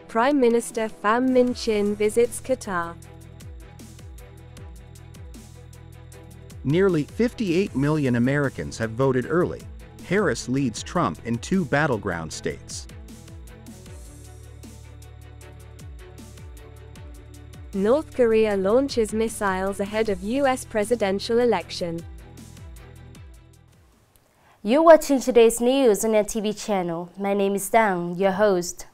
Prime Minister Phạm Minh Chính visits Qatar. Nearly 58 million Americans have voted early. Harris leads Trump in 2 battleground states. North Korea launches missiles ahead of U.S. presidential election. You're watching today's news on NTV channel. My name is Đăng, your host.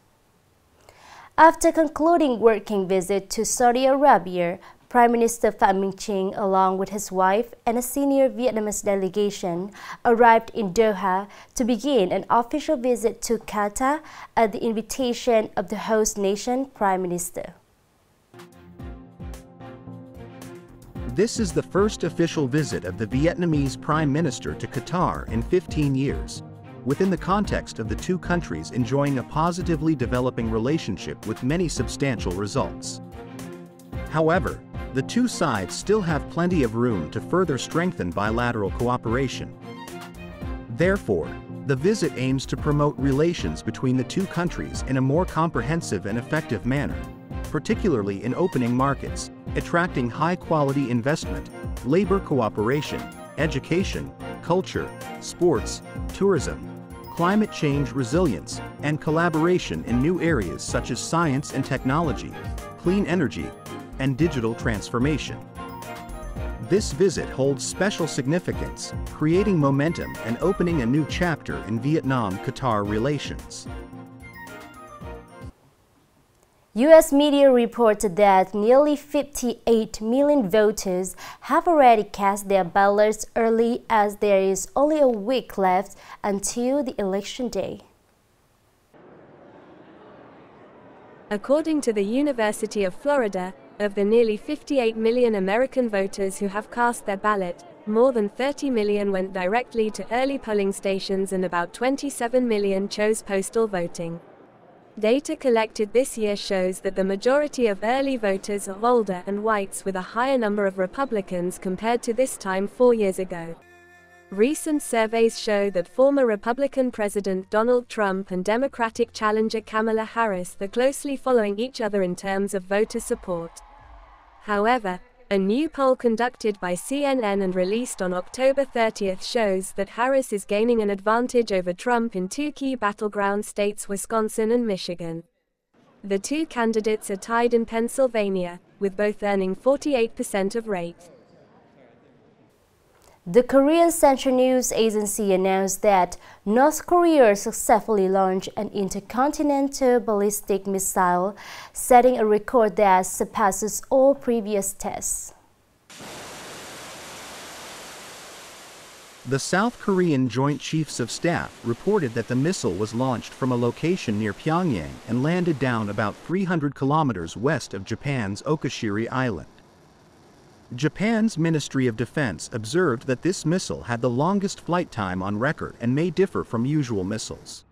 After concluding working visit to Saudi Arabia, Prime Minister Phạm Minh Chính, along with his wife and a senior Vietnamese delegation, arrived in Doha to begin an official visit to Qatar at the invitation of the host nation Prime Minister. This is the first official visit of the Vietnamese Prime Minister to Qatar in 15 years, within the context of the two countries enjoying a positively developing relationship with many substantial results. However, the two sides still have plenty of room to further strengthen bilateral cooperation. Therefore, the visit aims to promote relations between the two countries in a more comprehensive and effective manner, particularly in opening markets, attracting high-quality investment, labor cooperation, education, culture, sports, tourism, climate change resilience, and collaboration in new areas such as science and technology, clean energy, and digital transformation. This visit holds special significance, creating momentum and opening a new chapter in Vietnam-Qatar relations. U.S. media reported that nearly 58 million voters have already cast their ballots early, as there is only a week left until the election day. According to the University of Florida, of the nearly 58 million American voters who have cast their ballot, more than 30 million went directly to early polling stations and about 27 million chose postal voting. Data collected this year shows that the majority of early voters are older and whites, with a higher number of Republicans compared to this time 4 years ago. Recent surveys show that former Republican President Donald Trump and Democratic challenger Kamala Harris are closely following each other in terms of voter support. However, a new poll conducted by CNN and released on October 30th shows that Harris is gaining an advantage over Trump in 2 key battleground states, Wisconsin and Michigan. The two candidates are tied in Pennsylvania, with both earning 48% of rate. The Korean Central News Agency announced that North Korea successfully launched an intercontinental ballistic missile, setting a record that surpasses all previous tests. The South Korean Joint Chiefs of Staff reported that the missile was launched from a location near Pyongyang and landed down about 300 kilometers west of Japan's Okashiri Island. Japan's Ministry of Defense observed that this missile had the longest flight time on record and may differ from usual missiles.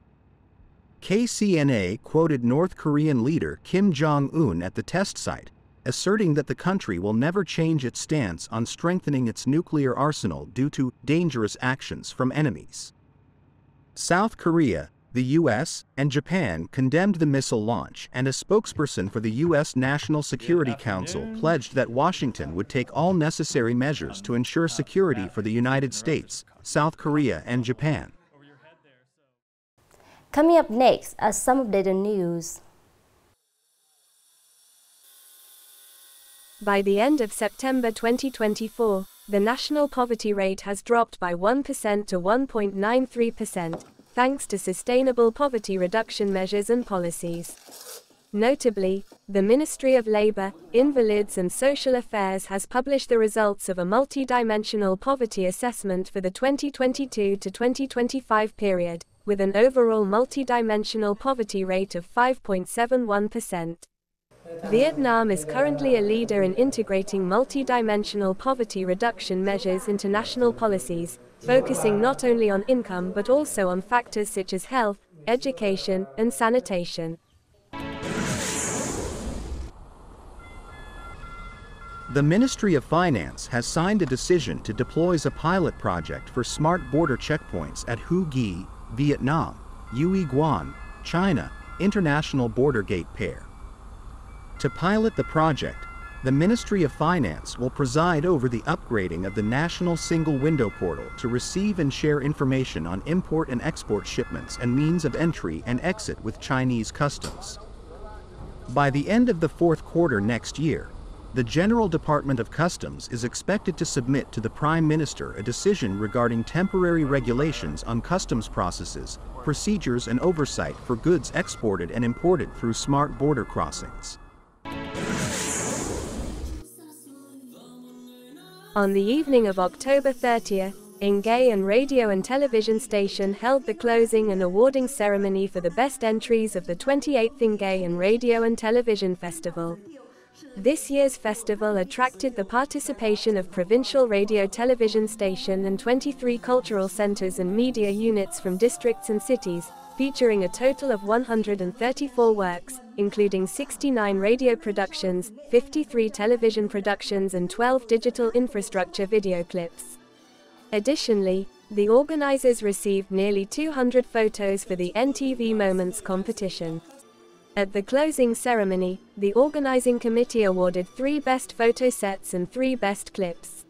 KCNA quoted North Korean leader Kim Jong-un at the test site, asserting that the country will never change its stance on strengthening its nuclear arsenal due to dangerous actions from enemies. South Korea, the U.S., and Japan condemned the missile launch, and a spokesperson for the U.S. National Security Council pledged that Washington would take all necessary measures to ensure security for the United States, South Korea, and Japan. Coming up next are some updated news. By the end of September 2024, the national poverty rate has dropped by 1% to 1.93%. Thanks to sustainable poverty reduction measures and policies. Notably, the Ministry of Labour, Invalids and Social Affairs has published the results of a multi-dimensional poverty assessment for the 2022 to 2025 period, with an overall multi-dimensional poverty rate of 5.71%. Vietnam is currently a leader in integrating multi-dimensional poverty reduction measures into national policies, focusing not only on income but also on factors such as health, education, and sanitation. The Ministry of Finance has signed a decision to deploy a pilot project for smart border checkpoints at Hue Gi, Vietnam, Huy Quan, China, International Border Gate Pair. To pilot the project, the Ministry of Finance will preside over the upgrading of the National Single Window Portal to receive and share information on import and export shipments and means of entry and exit with Chinese customs. By the end of the fourth quarter next year, the General Department of Customs is expected to submit to the Prime Minister a decision regarding temporary regulations on customs processes, procedures and oversight for goods exported and imported through smart border crossings. On the evening of October 30th, Nghệ radio and television station held the closing and awarding ceremony for the best entries of the 28th Nghệ Radio and Television Festival. This year's festival attracted the participation of provincial radio television station and 23 cultural centers and media units from districts and cities, featuring a total of 134 works, including 69 radio productions, 53 television productions and 12 digital infrastructure video clips. Additionally, the organizers received nearly 200 photos for the NTV Moments competition. At the closing ceremony, the organizing committee awarded 3 best photo sets and 3 best clips.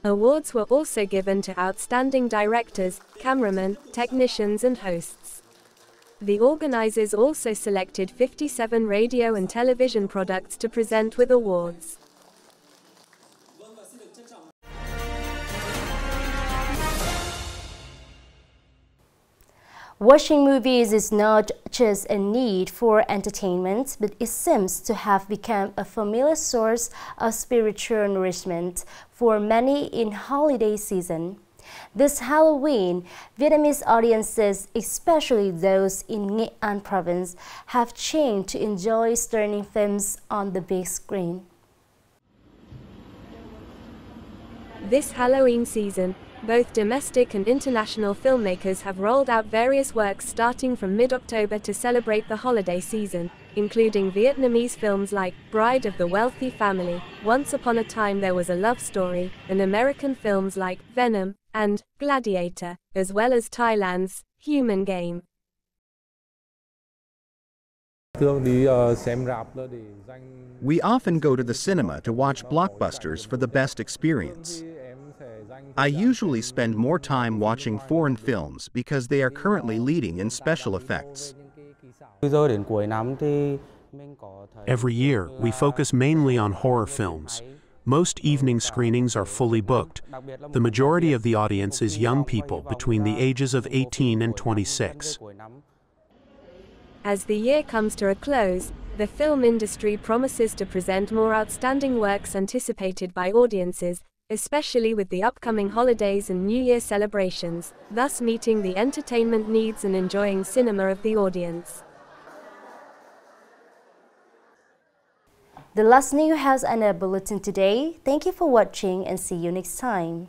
Awards were also given to outstanding directors, cameramen, technicians and hosts. The organizers also selected 57 radio and television products to present with awards. Watching movies is not just a need for entertainment, but it seems to have become a familiar source of spiritual nourishment for many in holiday season. This Halloween, Vietnamese audiences, especially those in Nghệ An province, have changed to enjoy stunning films on the big screen. This Halloween season, both domestic and international filmmakers have rolled out various works starting from mid-October to celebrate the holiday season, including Vietnamese films like Bride of the Wealthy Family, Once Upon a Time There Was a Love Story, and American films like Venom and Gladiator, as well as Thailand's Human Game. We often go to the cinema to watch blockbusters for the best experience. I usually spend more time watching foreign films because they are currently leading in special effects. Every year, we focus mainly on horror films. Most evening screenings are fully booked. The majority of the audience is young people between the ages of 18 and 26. As the year comes to a close, the film industry promises to present more outstanding works anticipated by audiences, especially with the upcoming holidays and New Year celebrations, thus meeting the entertainment needs and enjoying cinema of the audience. The last news has ended our bulletin today. Thank you for watching and see you next time.